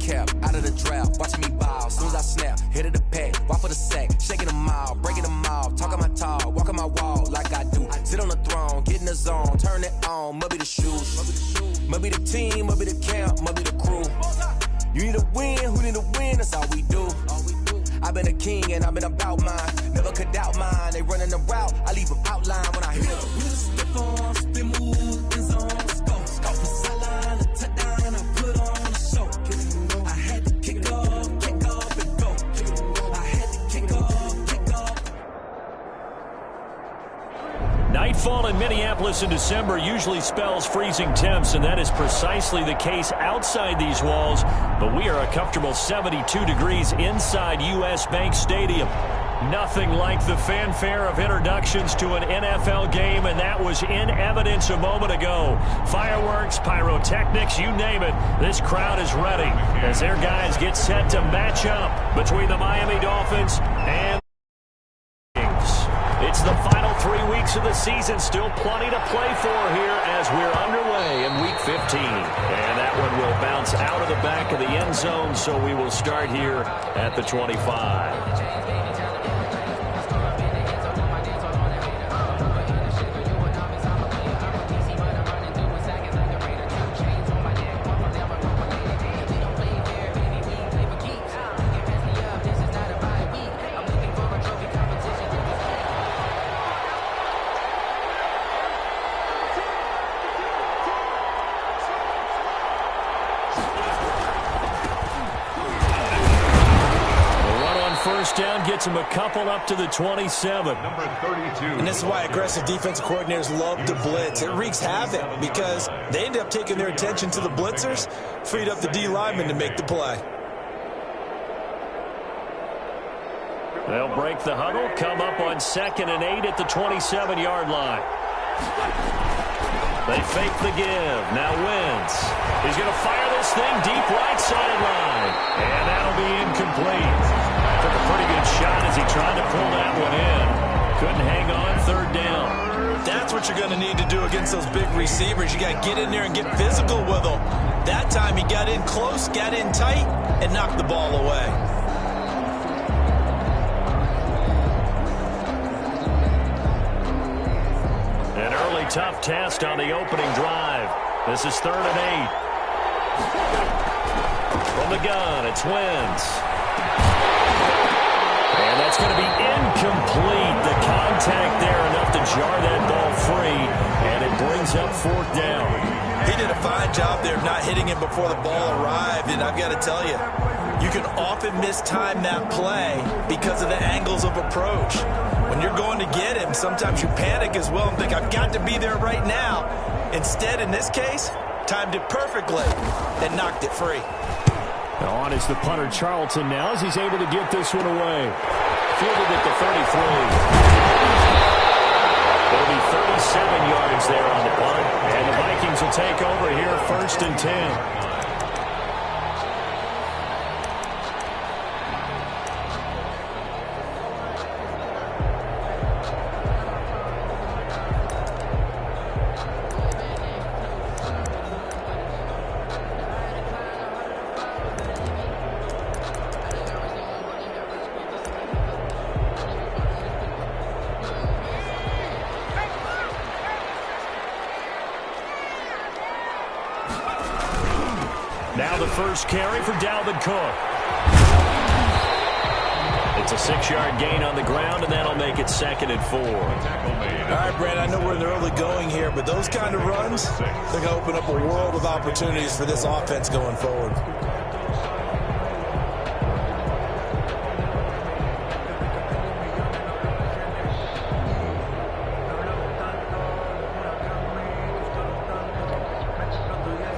cap, out of the draft, watching me ball. Soon as I snap, hit of the pack, walk for the sack, shaking them all, breaking them all, talking my talk, walking my wall like I do. Sit on the throne, get in the zone, turn it on, must be the shoes, must be the team, must be the camp, must be the crew. You need to win, who need to win, that's all we do. I've been a king and I've been about mine, never could doubt mine. They running the route, I leave them outline when I hit them. We just stiff on, spin move, in zone, let's go. Scout for sideline, a touchdown, I put on a show. I had to kick off and go. I had to kick off. Nightfall in Minneapolis in December usually spells freezing temps, and that is precisely the case outside these walls. But we are a comfortable 72 degrees inside U.S. Bank Stadium. Nothing like the fanfare of introductions to an NFL game, and that was in evidence a moment ago. Fireworks, pyrotechnics, you name it. This crowd is ready as their guys get set to match up between the Miami Dolphins and it's the final 3 weeks of the season. Still plenty to play for here as we're underway in Week 15. And that one will bounce out of the back of the end zone, so we will start here at the 25. Down gets him a couple up to the 27. Number 32. And this is why aggressive defensive coordinators love to blitz. It wreaks havoc because they end up taking their attention to the blitzers, freed up the D lineman to make the play. They'll break the huddle, come up on 2nd and 8 at the 27-yard line. They fake the give. Now Wentz. He's going to fire this thing deep right sideline. And that'll be incomplete. Took a pretty good shot as he tried to pull that one in. Couldn't hang on, 3rd down. That's what you're going to need to do against those big receivers. You got to get in there and get physical with them. That time he got in close, got in tight, and knocked the ball away. An early tough test on the opening drive. This is 3rd and 8. From the gun, it's Wentz. And that's going to be incomplete. The contact there enough to jar that ball free, and it brings up 4th down. He did a fine job there of not hitting him before the ball arrived, and I've got to tell you, you can often mistime that play because of the angles of approach. When you're going to get him, sometimes you panic as well and think, I've got to be there right now. Instead, in this case, timed it perfectly and knocked it free. On is the punter Charlton now as he's able to get this one away. Fielded at the 33. There'll be 37 yards there on the punt. And the Vikings will take over here 1st and 10. Now the first carry for Dalvin Cook. It's a 6-yard gain on the ground, and that'll make it 2nd and 4. All right, Brad, I know we're in the early going here, but those kind of runs, they're going to open up a world of opportunities for this offense going forward.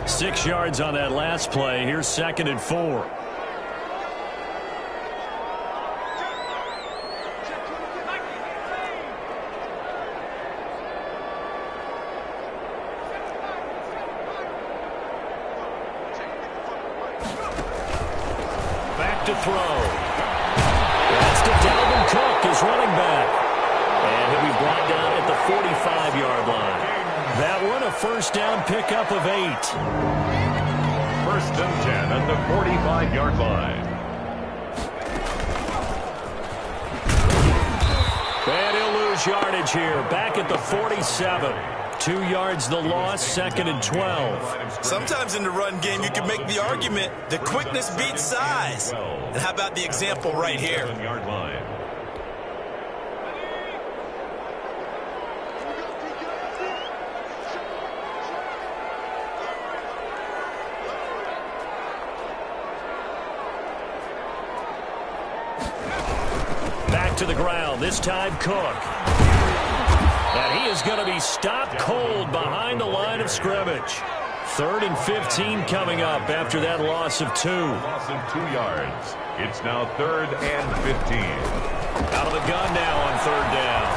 Six yards on that last play. Here's 2nd and 4. Back to throw. That's to Dalvin Cook, his running back. And he'll be brought down at the 45-yard line. That one, a 1st down pickup of 8. 1st and 10 at the 45-yard line. And he'll lose yardage here. Back at the 47. 2 yards the loss, 2nd and 12. Sometimes in the run game, you can make the argument the quickness beats size. And how about the example right here? Back to the ground, this time Cook. And he is going to be stopped cold behind the line of scrimmage. 3rd and 15 coming up after that loss of 2. Loss of 2 yards. It's now 3rd and 15. Out of the gun now on 3rd down.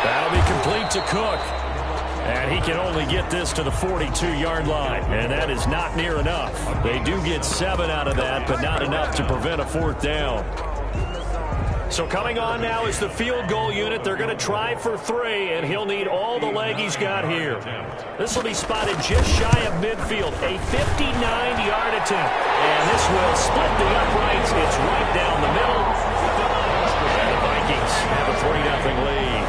That'll be complete to Cook. And he can only get this to the 42-yard line. And that is not near enough. They do get 7 out of that, but not enough to prevent a 4th down. So coming on now is the field goal unit. They're going to try for 3, and he'll need all the leg he's got here. This will be spotted just shy of midfield, a 59-yard attempt. And this will split the uprights. It's right down the middle. And the Vikings have a 3-0 lead.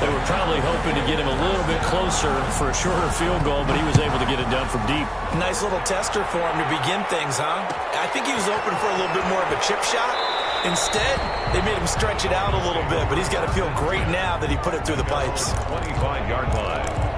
They were probably hoping to get him a little bit closer for a shorter field goal, but he was able to get it done from deep. Nice little tester for him to begin things, huh? I think he was open for a little bit more of a chip shot. Instead, they made him stretch it out a little bit, but he's got to feel great now that he put it through the pipes. 25-yard line.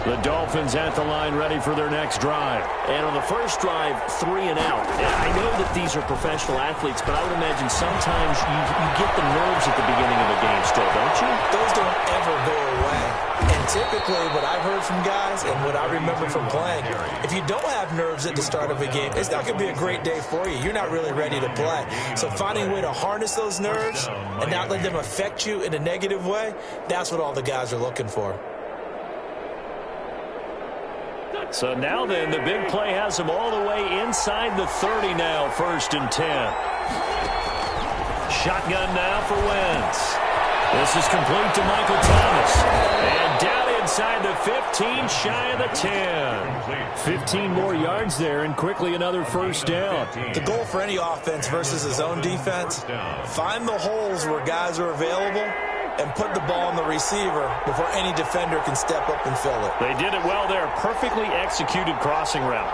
The Dolphins at the line ready for their next drive. And on the first drive, 3 and out. I know that these are professional athletes, but I would imagine sometimes you get the nerves at the beginning of a game still, don't you? Those don't ever go away. And typically what I've heard from guys and what I remember from playing, if you don't have nerves at the start of a game, it's not going to be a great day for you. You're not really ready to play. So finding a way to harness those nerves and not let them affect you in a negative way, that's what all the guys are looking for. So now then, the big play has them all the way inside the 30 now, 1st and 10. Shotgun now for Wentz. This is complete to Michael Thomas. And down inside the 15, shy of the 10. 15 more yards there, and quickly another 1st down. The goal for any offense versus his own defense, find the holes where guys are available and put the ball on the receiver before any defender can step up and fill it. They did it well there. Perfectly executed crossing route.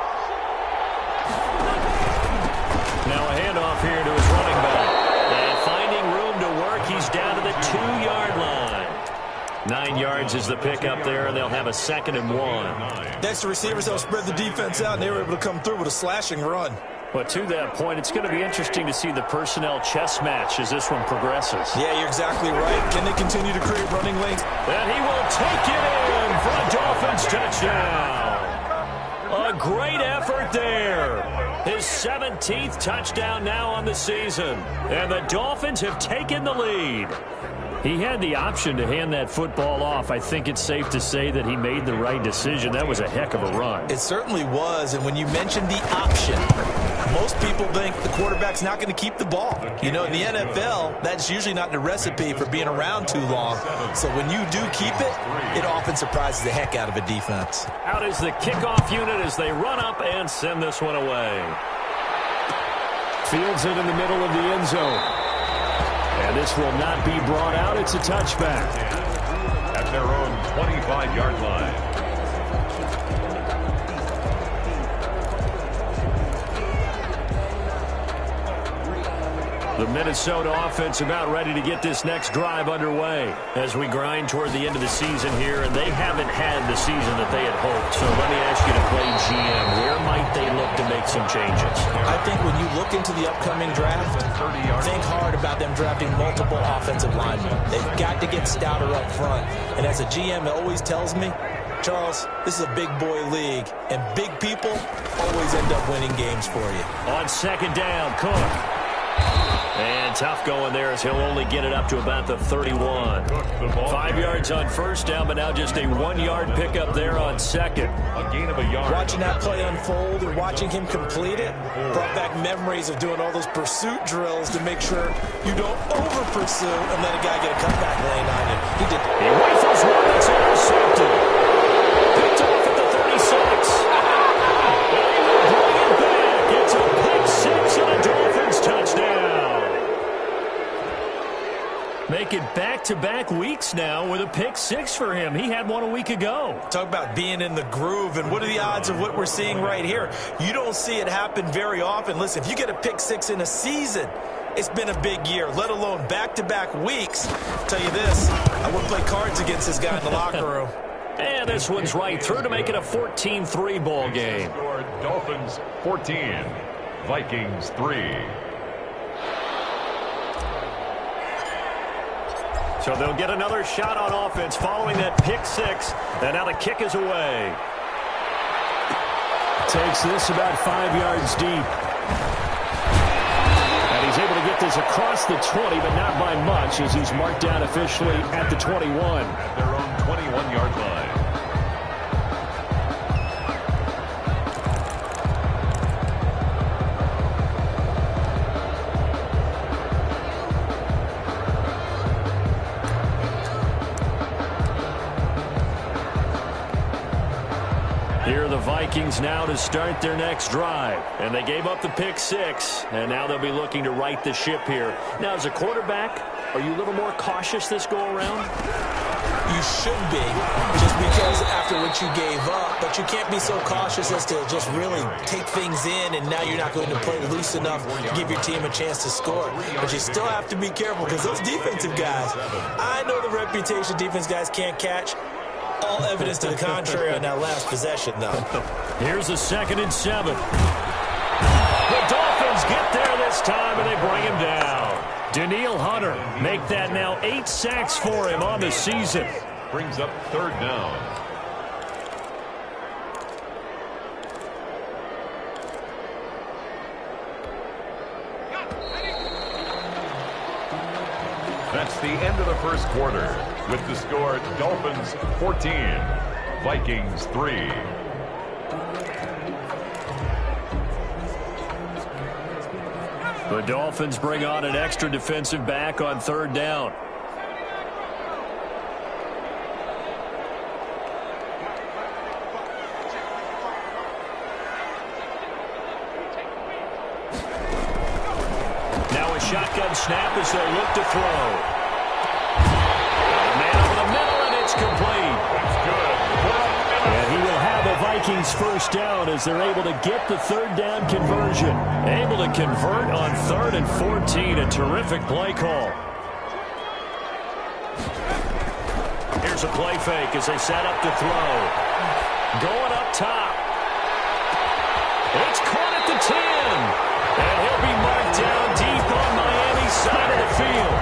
Now a handoff here to his running back. And finding room to work, he's down to the 2-yard line. 9 yards is the pickup there, and they'll have a 2nd and 1. Next, the receivers helped spread the defense out, and they were able to come through with a slashing run. But to that point, it's going to be interesting to see the personnel chess match as this one progresses. Yeah, you're exactly right. Can they continue to create running lanes? And he will take it in for a Dolphins touchdown. A great effort there. His 17th touchdown now on the season. And the Dolphins have taken the lead. He had the option to hand that football off. I think it's safe to say that he made the right decision. That was a heck of a run. It certainly was. And when you mentioned the option, most people think the quarterback's not going to keep the ball. You know, in the NFL, that's usually not the recipe for being around too long. So when you do keep it, it often surprises the heck out of a defense. Out is the kickoff unit as they run up and send this one away. Fields it in the middle of the end zone. And this will not be brought out. It's a touchback. At their own 25-yard line. The Minnesota offense about ready to get this next drive underway as we grind toward the end of the season here, and they haven't had the season that they had hoped. So let me ask you to play GM. Where might they look to make some changes? I think when you look into the upcoming draft, think hard about them drafting multiple offensive linemen. They've got to get stouter up front. And as a GM, it always tells me, Charles, this is a big boy league, and big people always end up winning games for you. On 2nd down, Cook. And tough going there as he'll only get it up to about the 31. 5 yards on first down, but now just a 1-yard pickup there on second. A gain of a yard. Watching that play unfold and watching him complete it brought back memories of doing all those pursuit drills to make sure you don't over-pursue and let a guy get a cutback lane on you. He did. He rifles one that's intercepted. Picked off at the 36. They will bring it back. It's a pick six and a Dolphins touchdown. Make it back-to-back weeks now with a pick six for him. He had one a week ago. Talk about being in the groove, and what are the odds of what we're seeing right here? You don't see it happen very often. Listen, if you get a pick six in a season, it's been a big year, let alone back-to-back weeks. I'll tell you this, I wouldn't play cards against this guy in the locker room. And this one's right through to make it a 14-3 ball game. Dolphins 14, Vikings 3. So they'll get another shot on offense following that pick six. And now the kick is away. Takes this about 5 yards deep. And he's able to get this across the 20, but not by much as he's marked down officially at the 21. At their own 21-yard line. Here are the Vikings now to start their next drive. And they gave up the pick six, and now they'll be looking to right the ship here. Now, as a quarterback, are you a little more cautious this go-around? You should be, just because after what you gave up, but you can't be so cautious as to just really take things in, and now you're not going to play loose enough to give your team a chance to score. But you still have to be careful because those defensive guys, I know the reputation defense guys can't catch. All evidence to the contrary on that last possession, though. Here's a 2nd and 7. The Dolphins get there this time, and they bring him down. Danielle Hunter make that now 8 sacks for him on the season. Brings up 3rd down. That's the end of the first quarter. With the score, Dolphins 14, Vikings 3. The Dolphins bring on an extra defensive back on 3rd down. Now a shotgun snap as they look to throw. Complete. And he will have a Vikings first down as they're able to get the 3rd down conversion. Able to convert on 3rd and 14. A terrific play call. Here's a play fake as they set up to throw. Going up top. It's caught at the 10. And he'll be marked down deep on Miami's side of the field.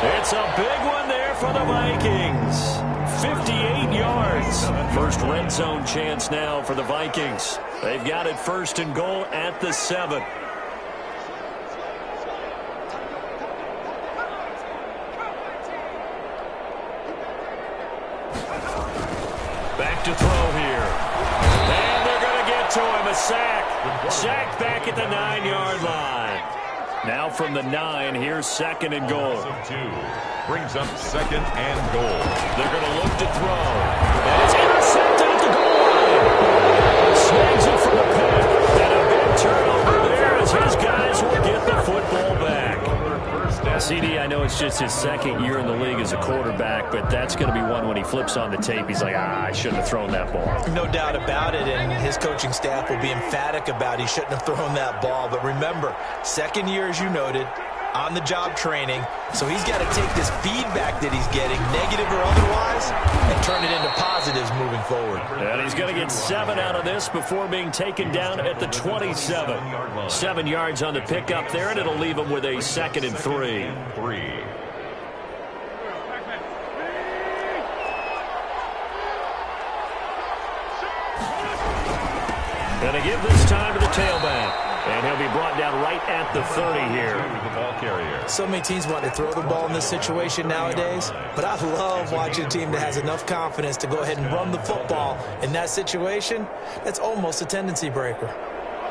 It's a big one there for the Vikings. 58 yards. First red zone chance now for the Vikings. They've got it 1st and goal at the 7. Back to throw here. And they're going to get to him. A sack. Sack back at the 9-yard line. Now from the 9, here's 2nd and goal. Brings up 2nd and goal. They're going to look to throw. And it's intercepted at the goal line. Snags it from the pick. And a big turnover there as his guys will get the football back. CD, I know it's just his 2nd year in the league as a quarterback, but that's going to be one when he flips on the tape. He's like, I shouldn't have thrown that ball. No doubt about it, and his coaching staff will be emphatic about he shouldn't have thrown that ball. But remember, 2nd year, as you noted, on-the-job training, so he's got to take this feedback that he's getting, negative or otherwise, and turn it into positives moving forward. And he's going to get 7 out of this before being taken down at the 27. 7 yards on the pickup there, and it'll leave him with a 2nd and 3. Going to give this time to the tailback. And he'll be brought down right at the 30 here. The ball carrier. So many teams want to throw the ball in this situation nowadays, but I love watching a team that has enough confidence to go ahead and run the football in that situation. That's almost a tendency breaker.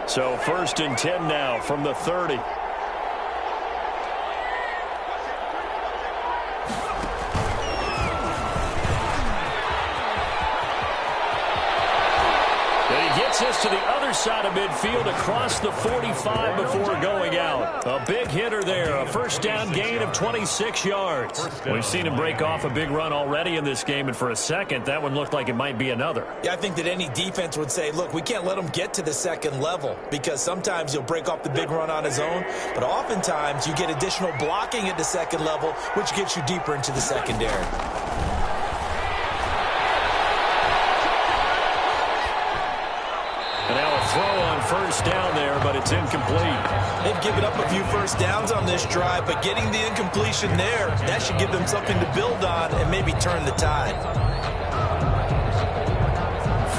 So 1st and 10 now from the 30. This to the other side of midfield across the 45 before going out. A big hitter there, a first down gain of 26 yards. We've seen him break off a big run already in this game, and for a second, that one looked like it might be another. Yeah, I think that any defense would say, look, we can't let him get to the second level because sometimes he'll break off the big run on his own, but oftentimes you get additional blocking at the second level, which gets you deeper into the secondary. And now a throw on first down there, but it's incomplete. They've given up a few first downs on this drive, but getting the incompletion there, that should give them something to build on and maybe turn the tide.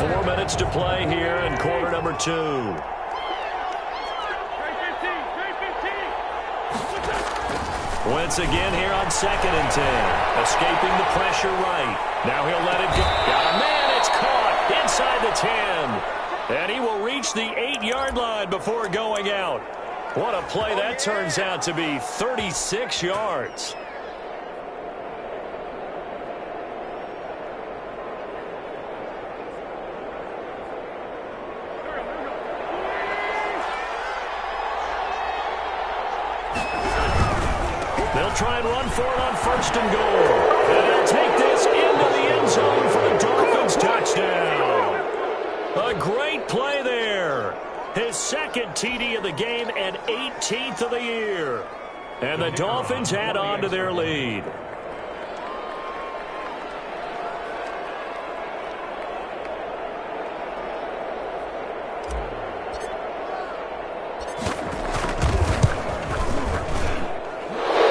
4 minutes to play here in quarter number 2. Wentz again here on 2nd and 10. Escaping the pressure right. Now he'll let it go. Got a man, it's caught inside the 10. And he will reach the 8-yard line before going out. What a play that turns out to be, 36 yards. They'll try and run for it on 1st and goal. And they'll take this into the end zone for the Dolphins touchdown. A great play there. His 2nd TD of the game and 18th of the year. And the Dolphins add on to their lead.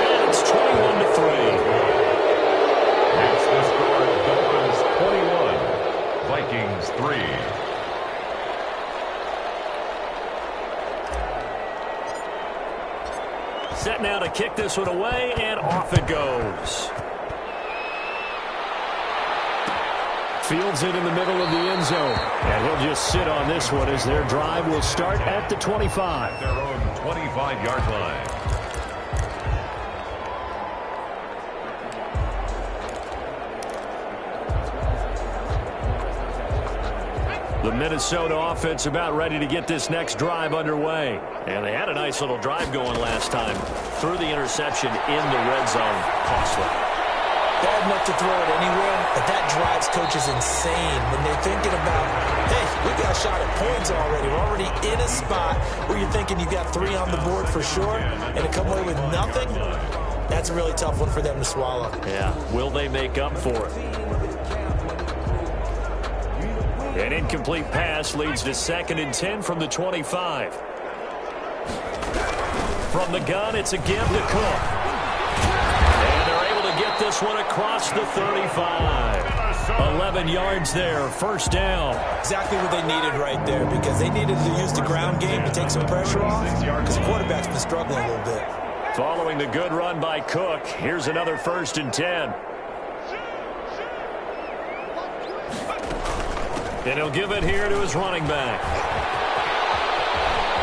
And it's 21-3. It's the score, Dolphins 21, Vikings 3. Set now to kick this one away, and off it goes. Fields it in the middle of the end zone. And he'll just sit on this one as their drive will start at the 25. Their own 25-yard line. The Minnesota offense about ready to get this next drive underway. And they had a nice little drive going last time. Threw the interception in the red zone. Costly. Bad enough to throw it anywhere, but that drives coaches insane when they're thinking about, hey, we got a shot at points already. We're already in a spot where you're thinking you got 3 on the board for sure, and to come away with nothing, that's a really tough one for them to swallow. Yeah, will they make up for it? An incomplete pass leads to 2nd and 10 from the 25. From the gun, it's a give to Cook. And they're able to get this one across the 35. 11 yards there, first down. Exactly what they needed right there, because they needed to use the ground game to take some pressure off, because the quarterback's been struggling a little bit. Following the good run by Cook, here's another 1st and 10. And he'll give it here to his running back.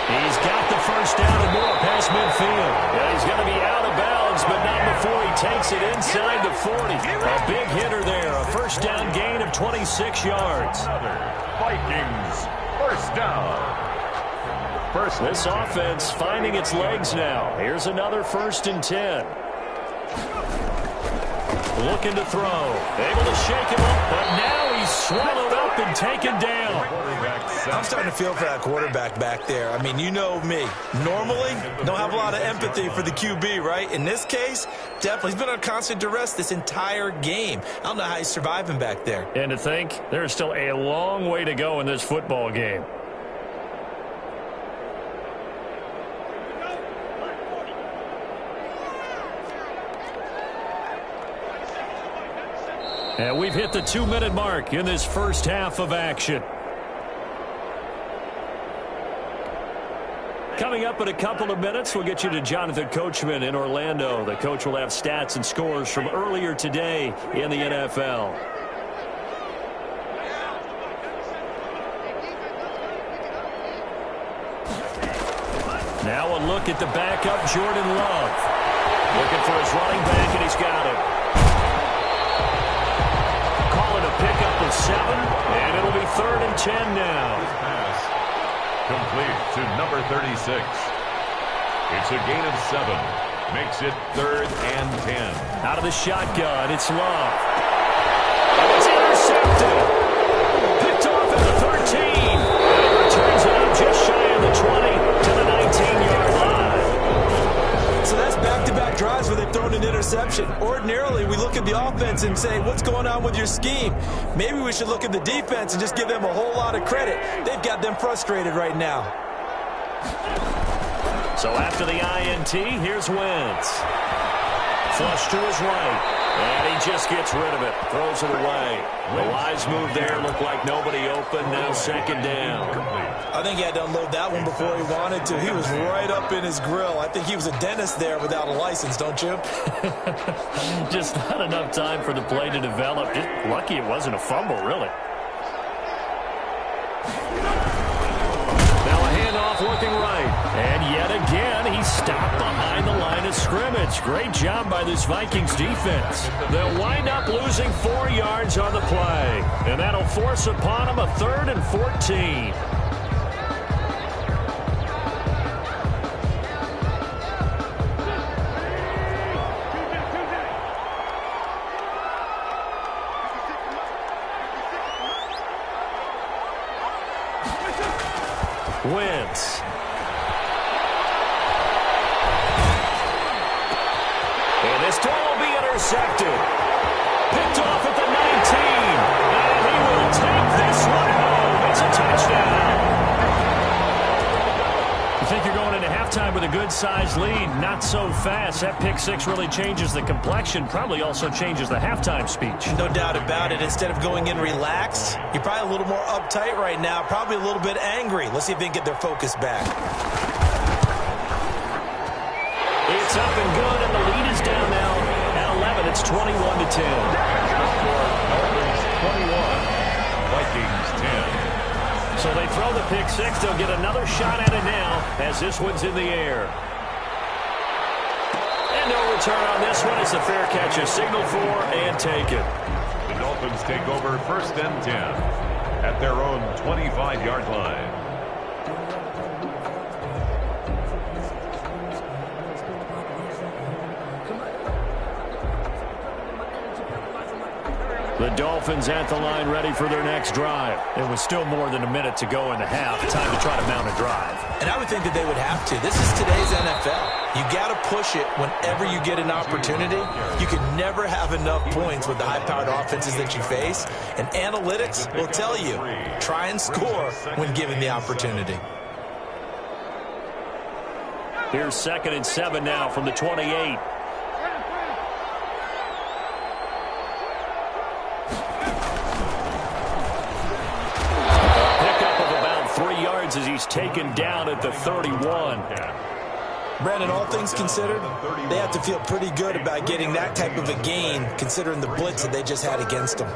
He's got the first down and more past midfield. Yeah, he's going to be out of bounds, but not before he takes it inside the 40. A big hitter there, a first down gain of 26 yards. Vikings, first down. This offense finding its legs now. Here's another 1st and 10. Looking to throw. Able to shake him up, but now he's swallowed up and taken down. I'm starting to feel for that quarterback back there. I mean, you know me. Normally, don't have a lot of empathy for the QB, right? In this case, definitely. He's been on constant duress this entire game. I don't know how he's surviving back there. And to think, there's still a long way to go in this football game. And we've hit the 2-minute mark in this first half of action. Coming up in a couple of minutes, we'll get you to Jonathan Coachman in Orlando. The coach will have stats and scores from earlier today in the NFL. Now a look at the backup, Jordan Love. Looking for his running back, and he's got it. Call it a pickup of 7, and it'll be 3rd and 10 now. Pass complete to number 36. It's a gain of 7. Makes it 3rd and 10. Out of the shotgun, it's Love. It's intercepted. Picked off at the 13. And returns it up just shy of the 20 to the 19-yard line. So that's back-to-back drives where they've thrown an interception. Ordinarily, we look at the offense and say, what's going on with your scheme? Maybe we should look at the defense and just give them a whole lot of credit. They've got them frustrated right now. So after the INT, here's Wentz. Flush to his right. And he just gets rid of it. Throws it away. The wise move there. Looked like nobody open. Now 2nd down. I think he had to unload that one before he wanted to. He was right up in his grill. I think he was a dentist there without a license, don't you? Just not enough time for the play to develop. Just lucky it wasn't a fumble, really. Now a handoff looking right. And yet again, he stopped behind the line of scrimmage. Great job by this Vikings defense. They'll wind up losing 4 yards on the play. And that'll force upon them a 3rd and 14. Wentz. And this throw will be intercepted. Picked off at the 19. And he will take this one home. It's a touchdown. You think you're going into halftime with a good-sized lead. Not so fast. That pick 6 really changes the complexion. Probably also changes the halftime speech. No doubt about it. Instead of going in relaxed, you're probably a little more uptight right now. Probably a little bit angry. Let's see if they can get their focus back. It's up and good, and the lead is down now at 11. It's 21 to 10. Dolphins 21, Vikings 10. So they throw the pick 6. They'll get another shot at it now as this one's in the air. And no return on this one. It's a fair catch. A signal for and take it. The Dolphins take over 1st and 10 at their own 25-yard line. The Dolphins at the line ready for their next drive. It was still more than a minute to go in the half. Time to try to mount a drive. And I would think that they would have to. This is today's NFL. You got to push it whenever you get an opportunity. You can never have enough points with the high-powered offenses that you face. And analytics will tell you, try and score when given the opportunity. Here's 2nd and 7 now from the 28. As he's taken down at the 31. Brandon, all things considered, they have to feel pretty good about getting that type of a gain considering the blitz that they just had against them.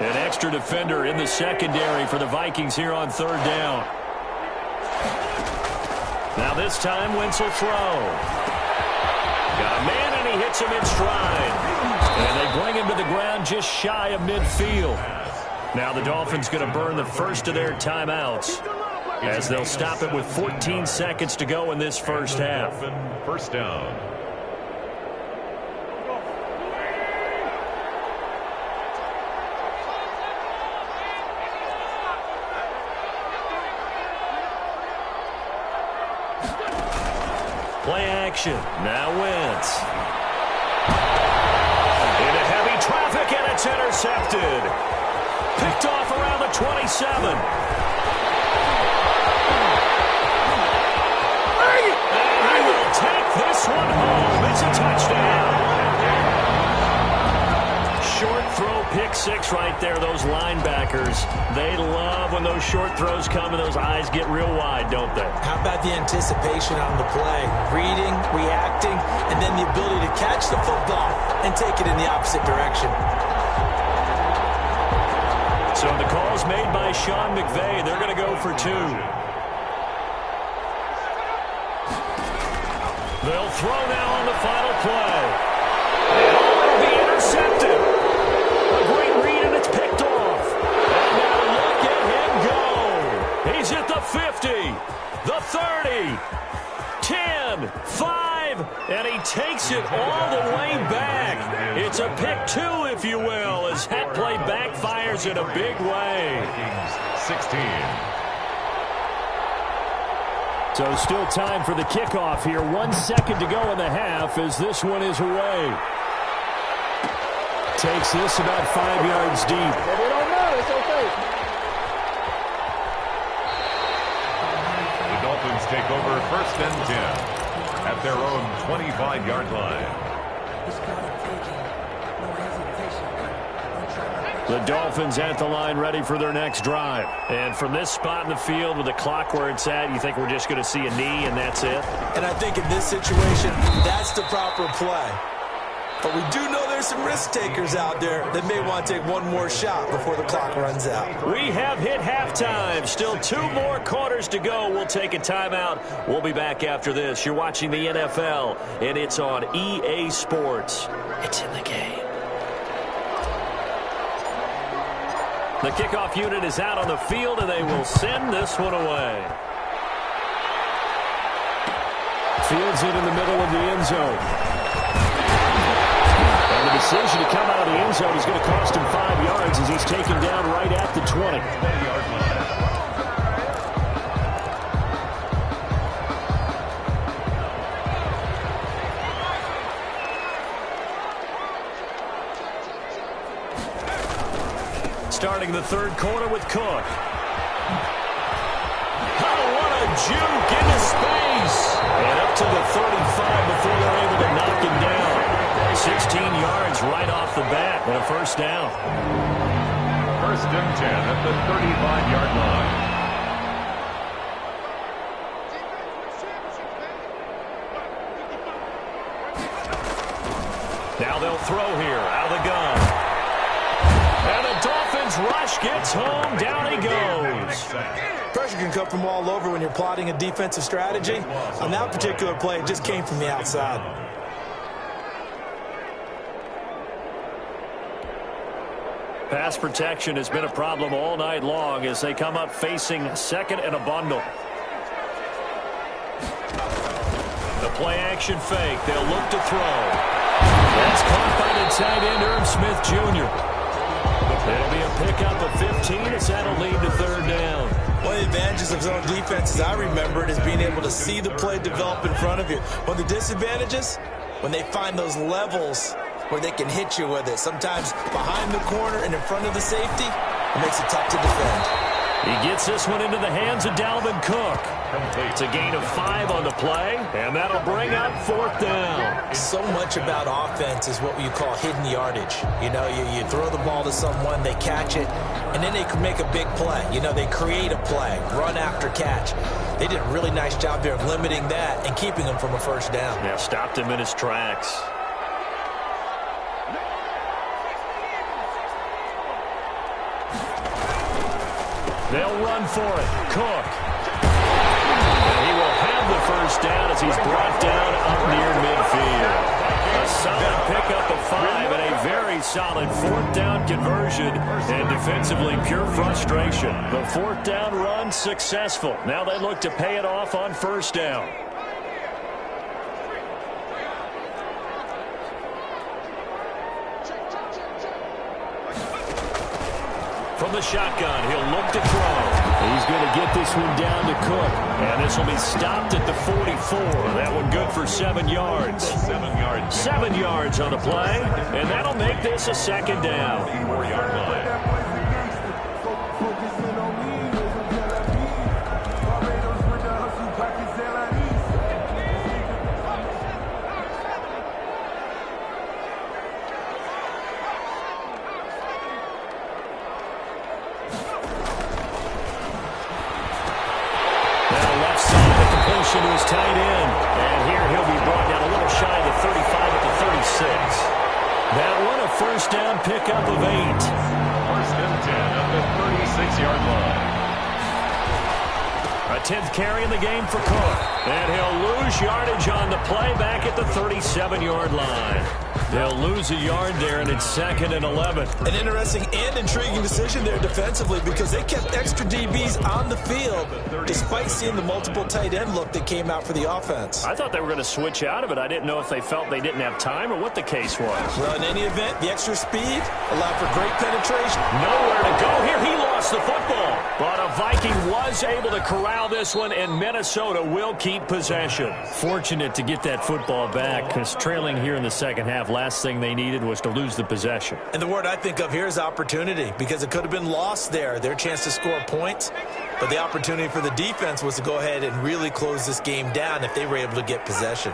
An extra defender in the secondary for the Vikings here on 3rd down. Now this time, Wentz will throw. Got a man, and he hits him in stride. And they bring him to the ground just shy of midfield. Now the Dolphins going to burn the first of their timeouts as they'll stop it with 14 seconds to go in this first half. 1st down. Play action. Now Wentz. Into heavy traffic, and it's intercepted. Picked off around the 27. And he will take this one home. It's a touchdown. short throw pick six right there. Those linebackers, they love when those short throws come and those eyes get real wide, don't they? How about the anticipation on the play? Reading, reacting, and then the ability to catch the football and take it in the opposite direction. So the call's made by Sean McVay. They're going to go for two. They'll throw now on the final play. And it'll be intercepted. A great read, and it's picked off. And now look at him go. He's at the 50, the 30, 10, 5, and he takes it all the way back. It's a pick two, if you will, as that play backfires in a big way. 16. So still time for the kickoff here. 1 second to go in the half as this one is away. Takes this about 5 yards deep. But it don't matter. It's okay. The Dolphins take over 1st and 10 at their own 25-yard line. The Dolphins at the line ready for their next drive. And from this spot in the field with the clock where it's at, you think we're just going to see a knee and that's it? And I think in this situation, that's the proper play. But we do know there's some risk takers out there that may want to take one more shot before the clock runs out. We have hit halftime. Still 2 more quarters to go. We'll take a timeout. We'll be back after this. You're watching the NFL, and it's on EA Sports. It's in the game. The kickoff unit is out on the field, and they will send this one away. Fields it in the middle of the end zone. And the decision to come out of the end zone is going to cost him 5 yards as he's taken down right at the 20. 20-yard line. Starting the third quarter with Cook. Oh, what a juke into space. And up to the 35 before they're able to knock him down. 16 yards right off the bat and a first down. 1st and 10 at the 35-yard line. Now they'll throw here out of the gun. And the Dolphins rush gets home. Down he goes. Pressure can come from all over when you're plotting a defensive strategy. On that particular play, it just came from the outside. Pass protection has been a problem all night long as they come up facing second and a bundle. The play action fake. They'll look to throw. That's caught by the tight end, Irv Smith Jr. It'll be a pickup of 15 as that'll lead to third down. One of the advantages of zone defense, as I remember it, is being able to see the play develop in front of you. One of the disadvantages, when they find those levels where they can hit you with it. Sometimes behind the corner and in front of the safety, it makes it tough to defend. He gets this one into the hands of Dalvin Cook. It's a gain of 5 on the play, and that'll bring up 4th down. So much about offense is what you call hidden yardage. You know, you throw the ball to someone, they catch it, and then they can make a big play. You know, they create a play, run after catch. They did a really nice job there of limiting that and keeping him from a first down. Yeah, stopped him in his tracks. They'll run for it. Cook. And he will have the first down as he's brought down up near midfield. A solid pickup of 5 and a very solid 4th down conversion. And defensively, pure frustration. The 4th down run successful. Now they look to pay it off on first down. From the shotgun, he'll look to throw. He's going to get this one down to Cook. And this will be stopped at the 44. That one good for 7 yards. 7 yards. 7 yards on the play. And that'll make this a second down. 4-yard line. motion to his tight end. And here he'll be brought down a little shy of the 35 at the 36. That one, a first down pickup of 8. First and 10 at the 36-yard line. A 10th carry in the game for Cook. And he'll lose yardage on the play back at the 37-yard line. They'll lose a yard there, and it's 2nd and 11. An interesting and intriguing decision there defensively because they kept extra DBs on the field despite seeing the multiple tight end look that came out for the offense. I thought they were going to switch out of it. I didn't know if they felt they didn't have time or what the case was. Well, in any event, the extra speed allowed for great penetration. Nowhere to go here. He lost the football. But a Viking was able to corral this one, and Minnesota will keep possession. Fortunate to get that football back because trailing here in the second half, last thing they needed was to lose the possession. And the word I think of here is opportunity because it could have been lost there, their chance to score points. But the opportunity for the defense was to go ahead and really close this game down if they were able to get possession.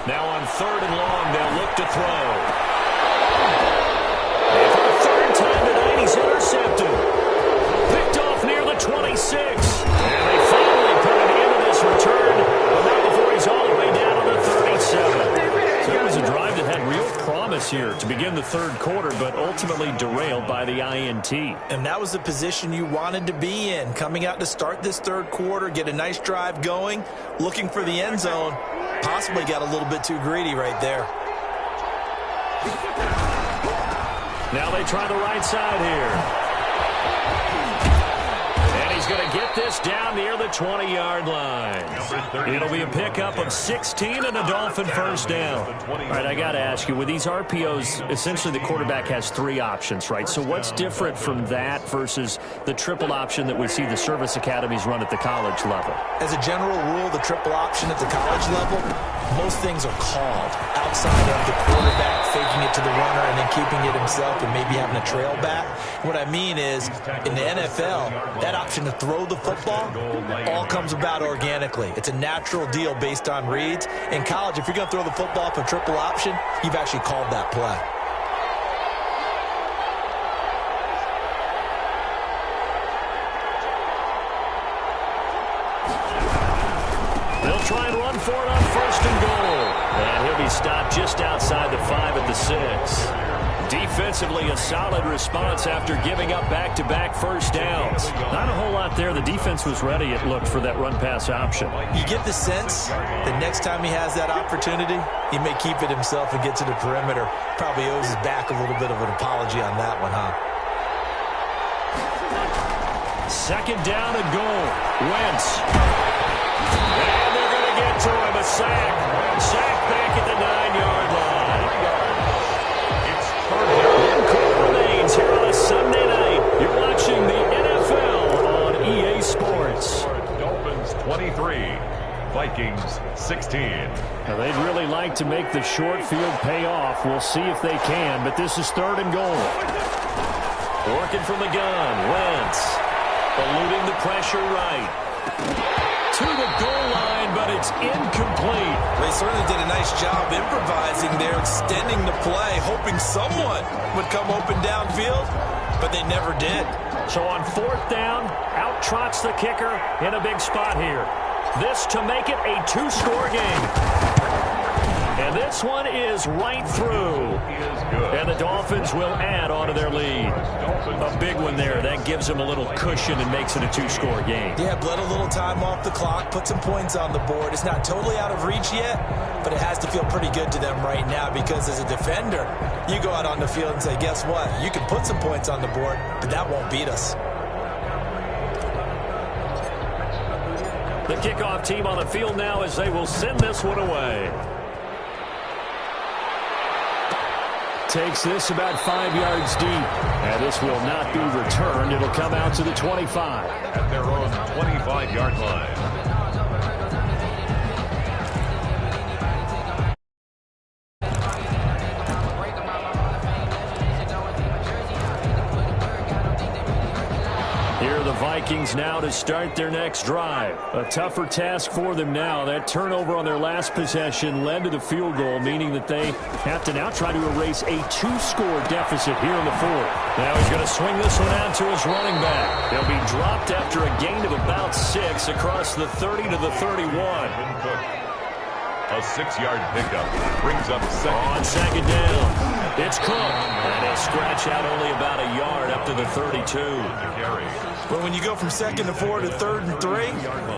Now on 3rd and long, they'll look to throw. And for the 3rd time tonight, he's intercepted. Picked off near the 26. And they finally put an end to this return, but not before he's all the way down on the 37. So it was a drive that had real promise here to begin the 3rd quarter, but ultimately derailed by the INT. And that was the position you wanted to be in, coming out to start this 3rd quarter, get a nice drive going, looking for the end zone. Possibly got a little bit too greedy right there. Now they try the right side here. And he's going to get this down near the 20-yard line. It'll be a pickup of 16 and a Dolphin first down. All right, I got to ask you, with these RPOs, essentially the quarterback has 3 options, right? So what's different from that versus the triple option that we see the service academies run at the college level? As a general rule, the triple option at the college level, most things are called outside of the quarterback faking it to the runner and then keeping it himself and maybe having a trail back. What I mean is, in the NFL, that option to throw the football all comes about organically. It's a natural deal based on reads. In college, if you're going to throw the football for triple option, you've actually called that play. They'll try and run for it on 1st and goal. And he'll be stopped just outside the 5 at the 6. Defensively, a solid response after giving up back-to-back first downs. Not a whole lot there. The defense was ready, it looked, for that run-pass option. You get the sense that next time he has that opportunity, he may keep it himself and get to the perimeter. Probably owes his back a little bit of an apology on that one, huh? 2nd down and goal. Wentz. And they're going to get to him. A sack. Sack back at the 9-yard line. It's 1 quarter remains here on a Sunday night. You're watching the NFL on EA Sports. Dolphins 23, Vikings 16. Now, they'd really like to make the short field pay off. We'll see if they can, but this is 3rd and goal. Working from the gun. Wentz. Eluding the pressure right. To the goal line, but it's incomplete. They certainly did a nice job improvising there, extending the play, hoping someone would come open downfield, but they never did. So on 4th down, out trots the kicker in a big spot here. This to make it a 2-score game. And this one is right through. And the Dolphins will add on to their lead. A big one there. That gives them a little cushion and makes it a 2-score game. Yeah, bled a little time off the clock, put some points on the board. It's not totally out of reach yet, but it has to feel pretty good to them right now because as a defender, you go out on the field and say, guess what? You can put some points on the board, but that won't beat us. The kickoff team on the field now as they will send this one away. Takes this about 5 yards deep. And this will not be returned. It'll come out to the 25. At their own 25-yard line. Vikings now to start their next drive. A tougher task for them now. That turnover on their last possession led to the field goal, meaning that they have to now try to erase a 2-score deficit here in the fourth. Now he's going to swing this one out to his running back. He'll be dropped after a gain of about 6 across the 30 to the 31. A 6-yard pickup brings up second. On second down, it's Cook. And he'll scratch out only about a yard up to the 32. But when you go from 2nd to 4 to 3rd and 3,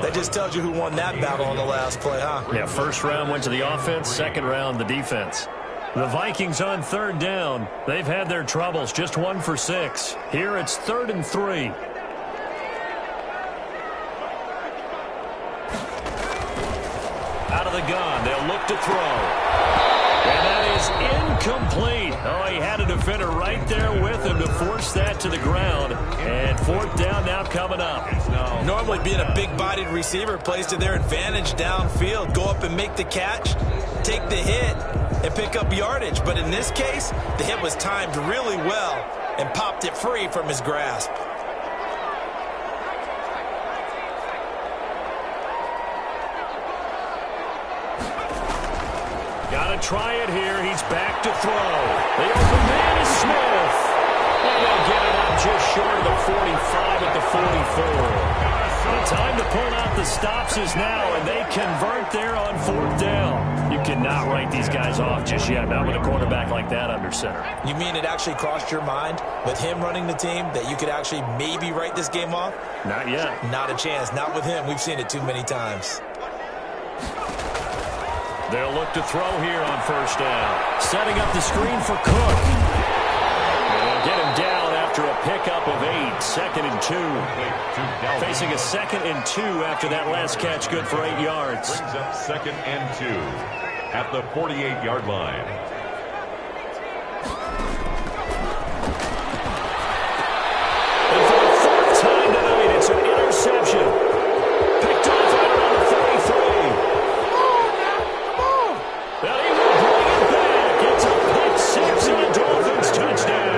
that just tells you who won that battle on the last play, huh? Yeah, first round went to the offense, second round the defense. The Vikings on 3rd down. They've had their troubles, just 1 for 6. Here it's 3rd and 3. Out of the gun, they'll look to throw. And that is incomplete. Oh, he had a defender right there with him to force that to the ground. And 4th down now coming up. Normally being a big-bodied receiver plays to their advantage downfield. Go up and make the catch, take the hit, and pick up yardage. But in this case, the hit was timed really well and popped it free from his grasp. Got to try it here. He's back to throw. The open man is Smith. And they'll get it up just short of the 45 at the 44. The time to pull out the stops is now, and they convert there on 4th down. You cannot write these guys off just yet, not with a quarterback like that under center. You mean it actually crossed your mind with him running the team that you could actually maybe write this game off? Not yet. Not a chance. Not with him. We've seen it too many times. They'll look to throw here on 1st down. Setting up the screen for Cook. And they'll get him down after a pickup of 8. 2nd and 2. Facing a 2nd and 2 after that last catch, good for 8 yards. Brings up 2nd and 2 at the 48-yard line. And for the 4th time tonight, it's an interception. Picked off right around the 33. Well, he will bring it back. It's a pick 6 and a Dolphins touchdown.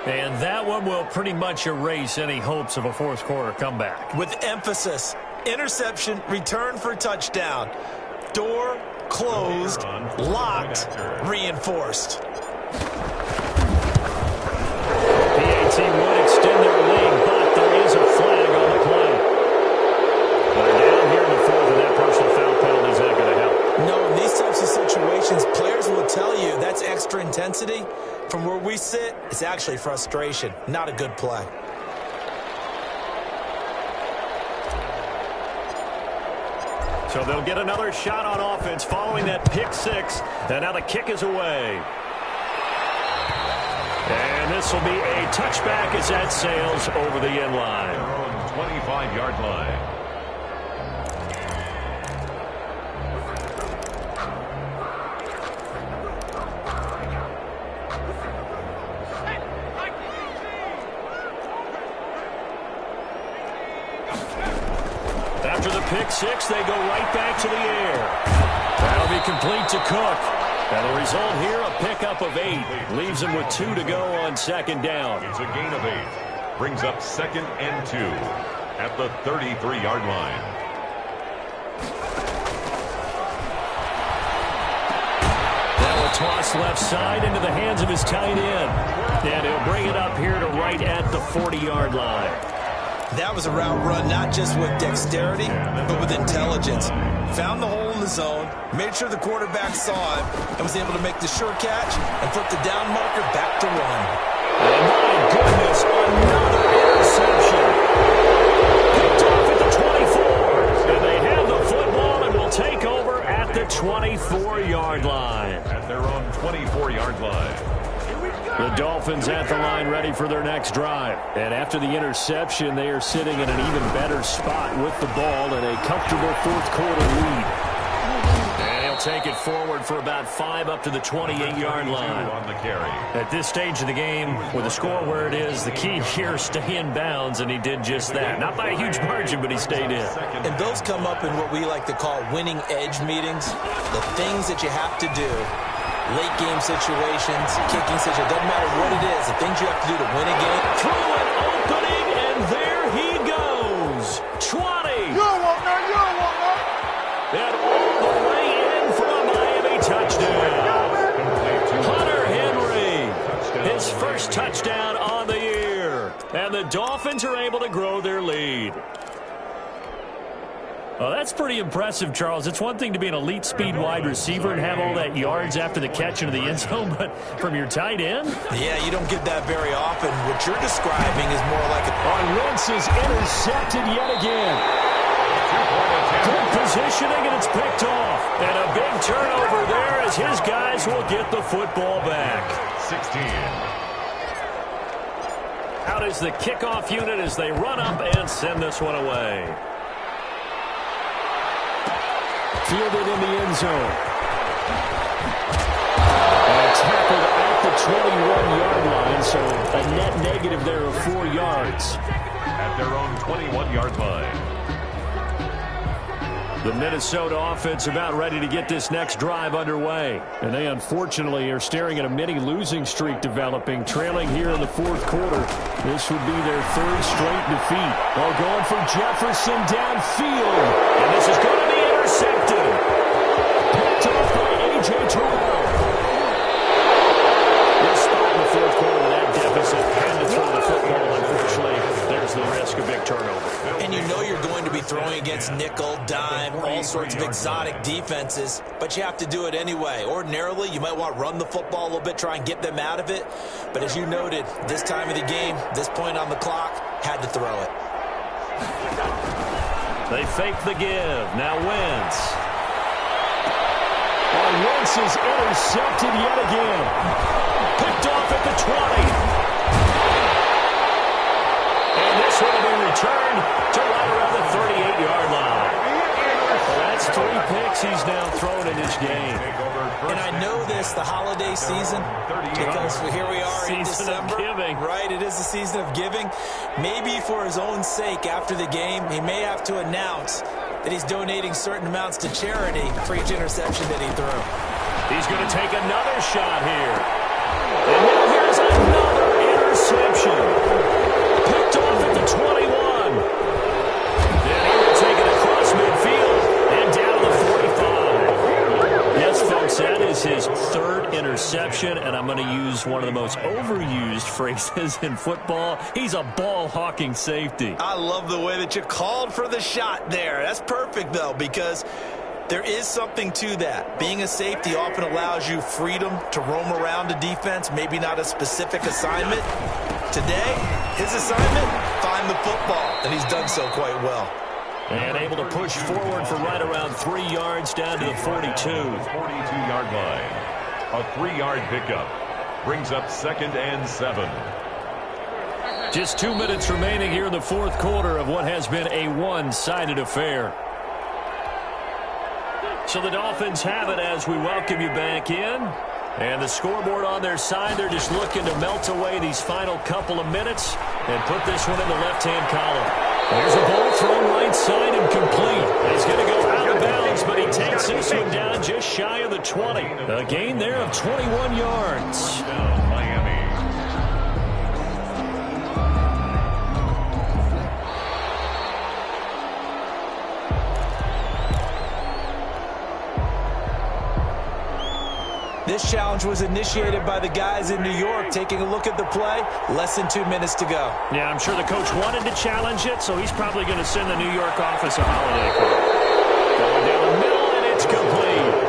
And that one will pretty much erase any hopes of a 4th quarter comeback. With emphasis, interception, return for touchdown. Door closed, locked, reinforced. PAT would extend their lead, but there is a flag on the play. They're down here in the 4th, and that personal foul penalty is not going to help. No, in these types of situations, players will tell you that's extra intensity. From where we sit, it's actually frustration, not a good play. So they'll get another shot on offense following that pick 6, and now the kick is away. And this will be a touchback as that sails over the end line. Their own 25-yard line. After the pick 6, they go right back to the air. That'll be complete to Cook. And the result here, a pickup of 8. Leaves him with 2 to go on 2nd down. It's a gain of 8. Brings up 2nd and 2 at the 33-yard line. Now a toss left side into the hands of his tight end. And he'll bring it up here to right at the 40-yard line. That was a route run not just with dexterity, but with intelligence. Found the hole in the zone, made sure the quarterback saw him, and was able to make the sure catch and flip the down marker back to run. And my goodness, another interception. Picked off at the 24. And they have the football and will take over at the 24-yard line. At their own 24-yard line. The Dolphins at the line ready for their next drive. And after the interception, they are sitting in an even better spot with the ball and a comfortable 4th quarter lead. And he'll take it forward for about 5 up to the 28-yard line. On the carry. At this stage of the game, with the score where it is, the key here is stay in bounds, and he did just that. Not by a huge margin, but he stayed in. And those come up in what we like to call winning edge meetings. The things that you have to do late game situations, kicking situations, doesn't matter what it is, the things you have to do to win a game. Through an opening, and there he goes. 20. And all the way in for a Miami touchdown. Hunter Henry, his first touchdown on the year. And the Dolphins are able to grow their lead. Well, that's pretty impressive, Charles. It's one thing to be an elite speed wide receiver and have all that yards after the catch into the end zone, but from your tight end? Yeah, you don't get that very often. What you're describing is more like a... Wentz is intercepted yet again. Good positioning, and it's picked off. And a big turnover there as his guys will get the football back. 16. Out is the kickoff unit as they run up and send this one away. Fielded in the end zone. And tackled at the 21-yard line, so a net negative there of 4 yards. At their own 21-yard line. The Minnesota offense about ready to get this next drive underway. And they unfortunately are staring at a mini losing streak developing, trailing here in the fourth quarter. This would be their third straight defeat. Well, going for Jefferson downfield. And this is going to be intercepted. Picked off by A.J. Terrell. This spot in the fourth quarter with that deficit. Had to throw the football, unfortunately. There's the risk of big turnover. And you know you're going to be throwing against nickel, dime, all sorts of exotic defenses, but you have to do it anyway. Ordinarily, you might want to run the football a little bit, try and get them out of it. But as you noted, this time of the game, this point on the clock, had to throw it. They fake the give. Now Wentz. And Wentz is intercepted yet again. Picked off at the 20. And this one will be returned to right around the 38-yard line. Well, that's 3 picks he's now thrown in this game. And I know this, the holiday season, because here we are in December. Season of giving. Right, it is the season of giving. Maybe for his own sake after the game, he may have to announce that he's donating certain amounts to charity for each interception that he threw. He's going to take another shot here. And now here's another interception. Picked off at the 21. Then he will take it across midfield and down to the 45. Yes, folks, that is his third interception, and I'm going to use one of the most overused phrases in football. He's a ball-hawking safety. I love the way that you called for the shot there. That's perfect, though, because there is something to that. Being a safety often allows you freedom to roam around a defense, maybe not a specific assignment. Today, his assignment, find the football, and he's done so quite well. And able to push forward for right around 3 yards down to the 42. 42-yard line. A 3-yard pickup. Brings up 2nd and 7. Just 2 minutes remaining here in the fourth quarter of what has been a one-sided affair. So the Dolphins have it as we welcome you back in. And the scoreboard on their side, they're just looking to melt away these final couple of minutes and put this one in the left-hand column. There's a ball thrown right side and complete. He's going to go out of bounds, but he takes this one down just shy of the 20. A gain there of 21 yards. Miami. This challenge was initiated by the guys in New York. Taking a look at the play, less than 2 minutes to go. Yeah, I'm sure the coach wanted to challenge it, so he's probably going to send the New York office a holiday call. Going down the middle, and it's complete.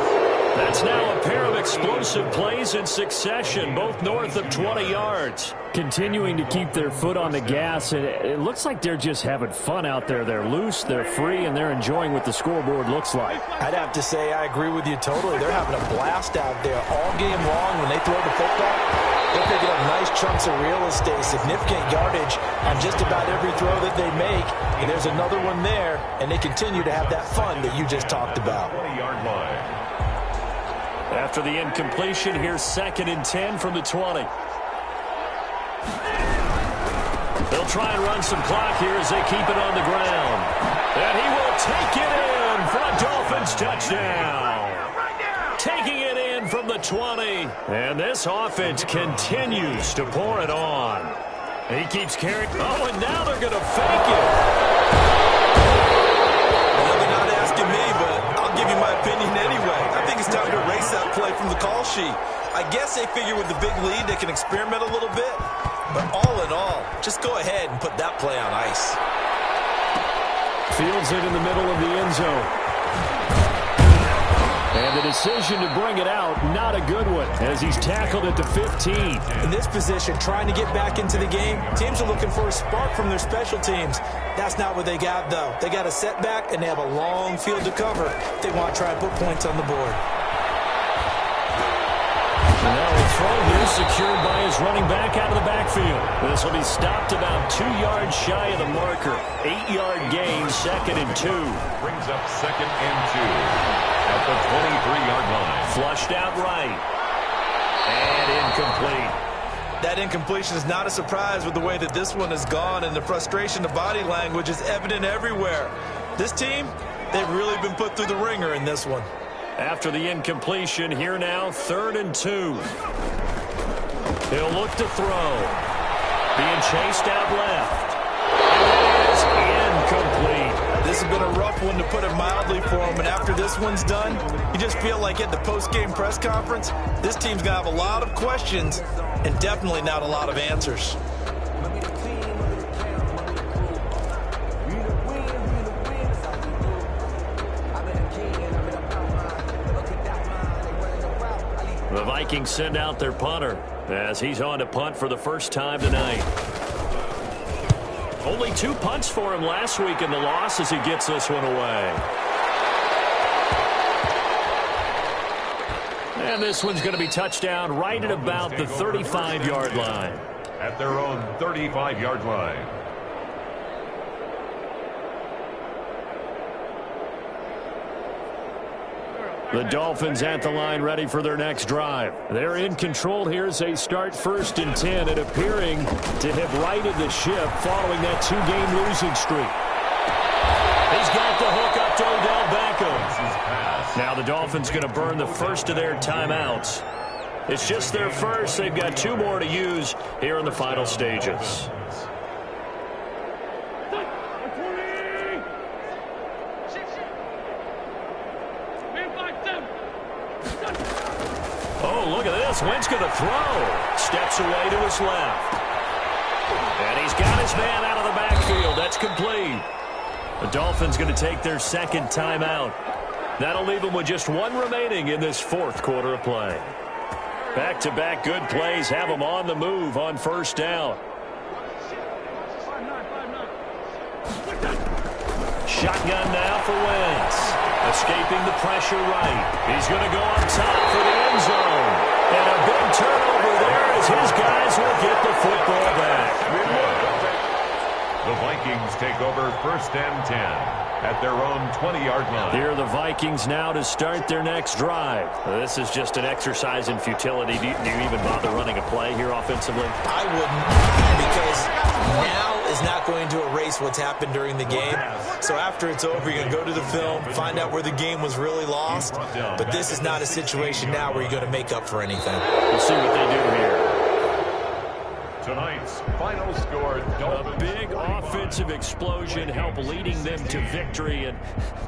That's now a pair of explosive plays in succession, both north of 20 yards. Continuing to keep their foot on the gas, and it looks like they're just having fun out there. They're loose, they're free, and they're enjoying what the scoreboard looks like. I'd have to say I agree with you totally. They're having a blast out there all game long. When they throw the football, they're picking up nice chunks of real estate, significant yardage on just about every throw that they make. And there's another one there, and they continue to have that fun that you just talked about. 20-yard line. After the incompletion, here's 2nd and 10 from the 20. They'll try and run some clock here as they keep it on the ground. And he will take it in for a Dolphins touchdown. Taking it in from the 20. And this offense continues to pour it on. He keeps carrying. Oh, and now they're going to fake it. Well, they're not asking me, but I'll give you my opinion anyway. I think it's time to erase that play from the call sheet. I guess they figure with the big lead they can experiment a little bit. But all in all, just go ahead and put that play on ice. Fields it in the middle of the end zone. And the decision to bring it out, not a good one, as he's tackled at the 15. In this position, trying to get back into the game, teams are looking for a spark from their special teams. That's not what they got, though. They got a setback, and they have a long field to cover if they want to try and put points on the board. And now a throw here secured by his running back out of the backfield. This will be stopped about 2 yards shy of the marker. 8-yard gain, 2nd and 2. Brings up 2nd and 2 at the 23-yard line. Flushed out right. And incomplete. That incompletion is not a surprise with the way that this one has gone, and the frustration of body language is evident everywhere. This team, they've really been put through the ringer in this one. After the incompletion, here now, 3rd and 2. He'll look to throw. Being chased out left. It is incomplete. This has been a rough one, to put it mildly, for him. And after this one's done, you just feel like at the post-game press conference, this team's going to have a lot of questions and definitely not a lot of answers. The Vikings send out their punter as he's on to punt for the first time tonight. Only 2 punts for him last week in the loss as he gets this one away. And this one's going to be touchdown right at about the 35-yard line. At their own 35-yard line. The Dolphins at the line, ready for their next drive. They're in control here as they start 1st and 10 and appearing to have righted the ship following that 2-game losing streak. He's got the hook up to Odell Beckham. Now the Dolphins going to burn the first of their timeouts. It's just their first. They've got 2 more to use here in the final stages. Oh, look at this. Wentz going to throw. Steps away to his left. And he's got his man out of the backfield. That's complete. The Dolphins going to take their 2nd timeout. That'll leave them with just 1 remaining in this 4th quarter of play. Back-to-back good plays have them on the move on 1st down. Shotgun now for Wentz. Escaping the pressure right. He's going to go on top for the end zone. And a big turnover there as his guys will get the football back. The Vikings take over 1st and 10 at their own 20-yard line. Here are the Vikings now to start their next drive. This is just an exercise in futility. Do you even bother running a play here offensively? I wouldn't, because now is not going to erase what's happened during the game. So after it's over, you're going to go to the film, find out where the game was really lost. But this is not a situation now where you're going to make up for anything. We'll see what they do here. Tonight's final score, A big offensive explosion helped leading them to victory. And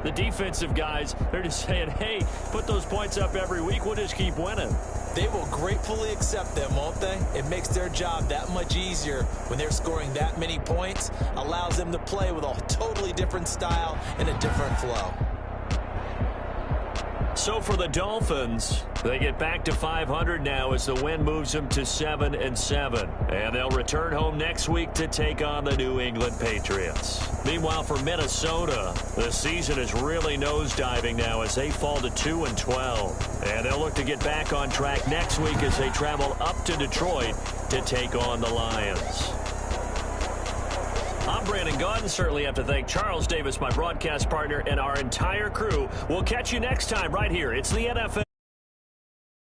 the defensive guys, they're just saying, hey, put those points up every week. We'll just keep winning. They will gratefully accept them, won't they? It makes their job that much easier when they're scoring that many points. Allows them to play with a totally different style and a different flow. So for the Dolphins, they get back to 500 now as the win moves them to 7-7. And they'll return home next week to take on the New England Patriots. Meanwhile, for Minnesota, the season is really nosediving now as they fall to 2-12. And they'll look to get back on track next week as they travel up to Detroit to take on the Lions. I'm Brandon Gaudin. Certainly have to thank Charles Davis, my broadcast partner, and our entire crew. We'll catch you next time right here. It's the NFL.